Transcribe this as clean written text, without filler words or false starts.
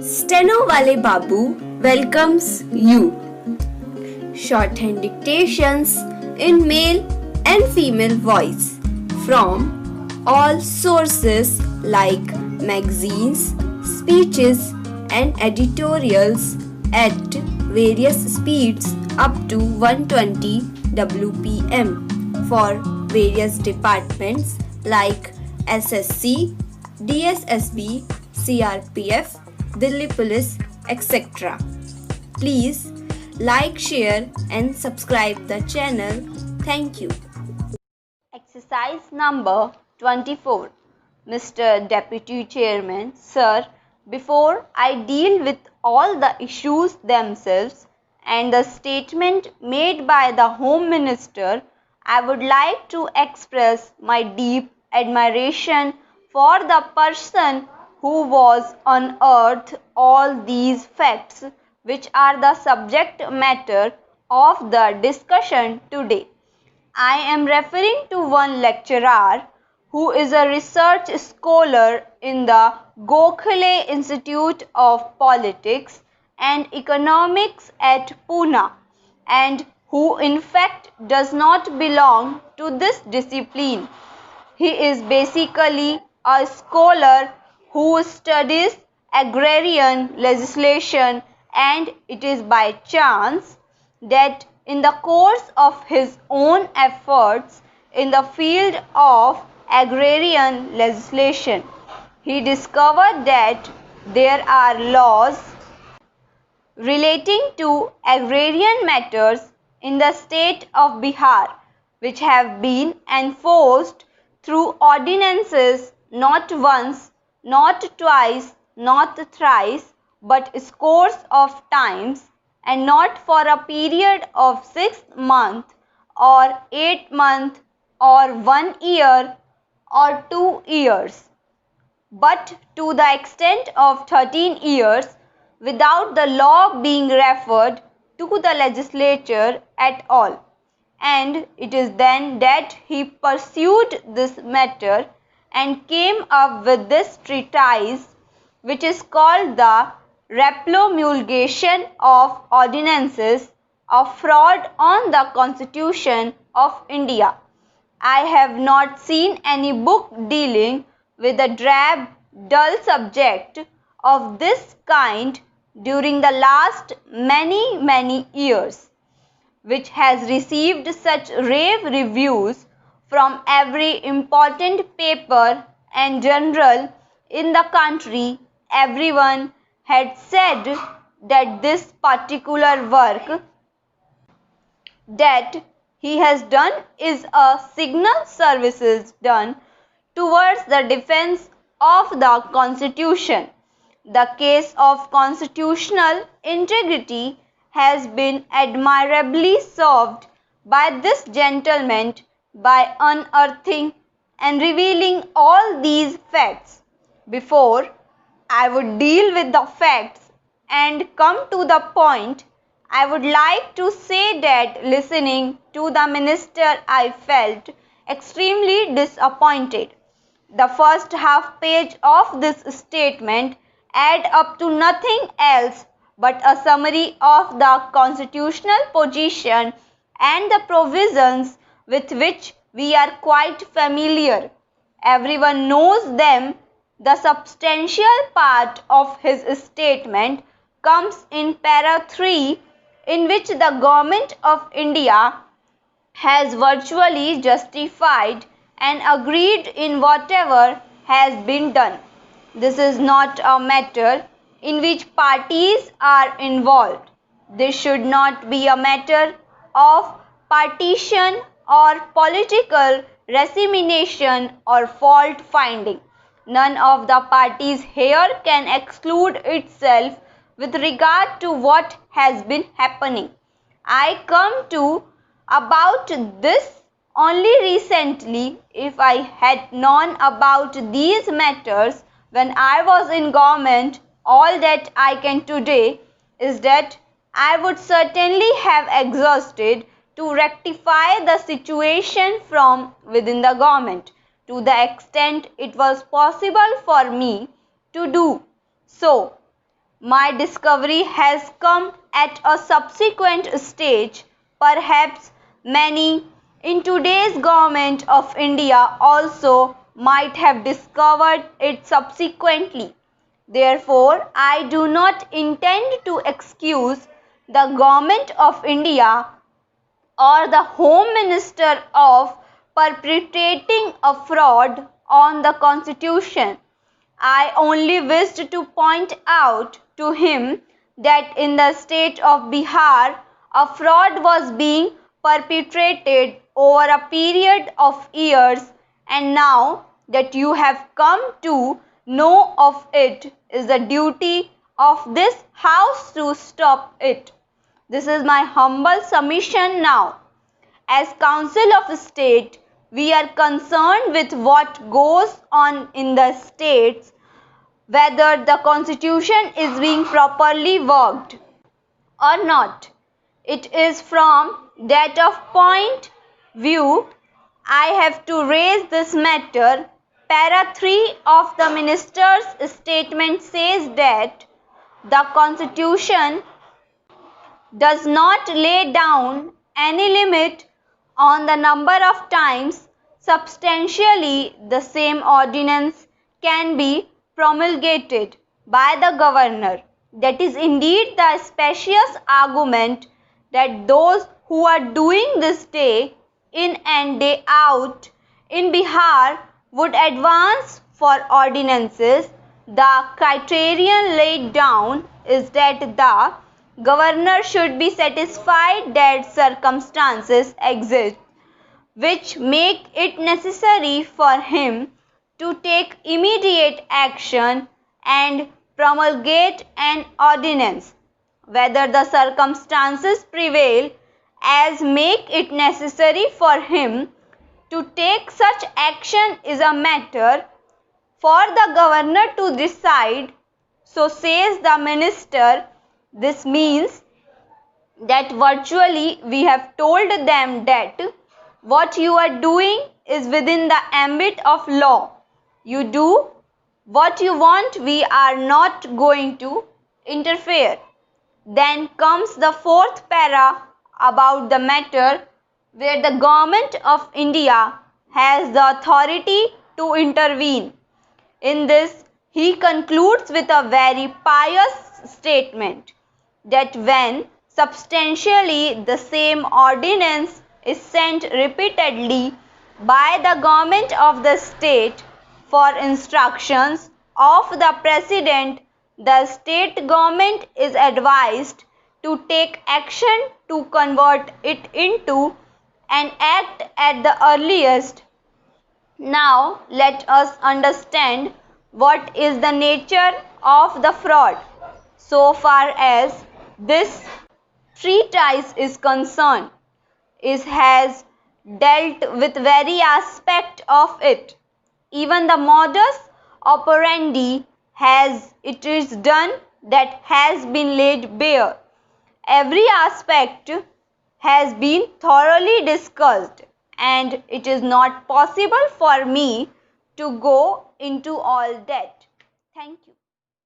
Steno Wale Babu welcomes you. Shorthand dictations in male and female voice from all sources like magazines, speeches, and editorials at various speeds up to 120 WPM for various departments like SSC, DSSB, CRPF, Delhi Police, etc. Please like, share and subscribe the channel. Thank you. Exercise number 24. Mr. Deputy Chairman, Sir, before I deal with all the issues themselves and the statement made by the Home Minister, I would like to express my deep admiration for the person who was unearthed all these facts which are the subject matter of the discussion today. I am referring to one lecturer who is a research scholar in the Gokhale Institute of Politics and Economics at Pune and who in fact does not belong to this discipline. He is basically a scholar who studies agrarian legislation, and it is by chance that in the course of his own efforts in the field of agrarian legislation, he discovered that there are laws relating to agrarian matters in the state of Bihar which have been enforced through ordinances not once, not twice, not thrice, but scores of times, and not for a period of 6 months or 8 months or 1 year or 2 years, but to the extent of 13 years without the law being referred to the legislature at all. And it is then that he pursued this matter and came up with this treatise, which is called the Repromulgation of Ordinances of Fraud on the Constitution of India. I have not seen any book dealing with a drab, dull subject of this kind during the last many years, which has received such rave reviews from every important paper and journal in the country. Everyone had said that this particular work that he has done is a signal services done towards the defense of the Constitution. The case of constitutional integrity has been admirably solved by this gentleman by unearthing and revealing all these facts. Before I would deal with the facts and come to the point, I would like to say that listening to the minister I felt extremely disappointed. The first half page of this statement add up to nothing else but a summary of the constitutional position and the provisions with which we are quite familiar. Everyone knows them. The substantial part of his statement comes in para 3, in which the Government of India has virtually justified and agreed in whatever has been done. This is not a matter in which parties are involved. This should not be a matter of partition or political recrimination or fault finding. None of the parties here can exclude itself with regard to what has been happening. I come to about this only recently. If I had known about these matters when I was in government, all that I can today is that I would certainly have exhausted to rectify the situation from within the government to the extent it was possible for me to do so. My discovery has come at a subsequent stage. Perhaps many in today's government of India also might have discovered it subsequently. Therefore, I do not intend to excuse the government of India or the Home Minister of perpetrating a fraud on the Constitution. I only wished to point out to him that in the state of Bihar, a fraud was being perpetrated over a period of years, and now that you have come to know of it, is the duty of this house to stop it. This is my humble submission now. As Council of State, we are concerned with what goes on in the states, whether the constitution is being properly worked or not. It is from that of point view I have to raise this matter. Para 3 of the minister's statement says that the constitution does not lay down any limit on the number of times substantially the same ordinance can be promulgated by the governor. That is indeed the specious argument that those who are doing this day in and day out in Bihar would advance for ordinances. The criterion laid down is that the governor should be satisfied that circumstances exist which make it necessary for him to take immediate action and promulgate an ordinance. Whether the circumstances prevail as make it necessary for him to take such action is a matter for the governor to decide. So says the minister. This means that virtually we have told them that what you are doing is within the ambit of law. You do what you want, we are not going to interfere. Then comes the fourth para about the matter where the government of India has the authority to intervene. In this, he concludes with a very pious statement that when substantially the same ordinance is sent repeatedly by the government of the state for instructions of the president, the state government is advised to take action to convert it into an act at the earliest. Now let us understand what is the nature of the fraud. So far as this treatise is concerned, it has dealt with very aspect of it. Even the modus operandi it is done that has been laid bare. Every aspect has been thoroughly discussed, and it is not possible for me to go into all that. Thank you.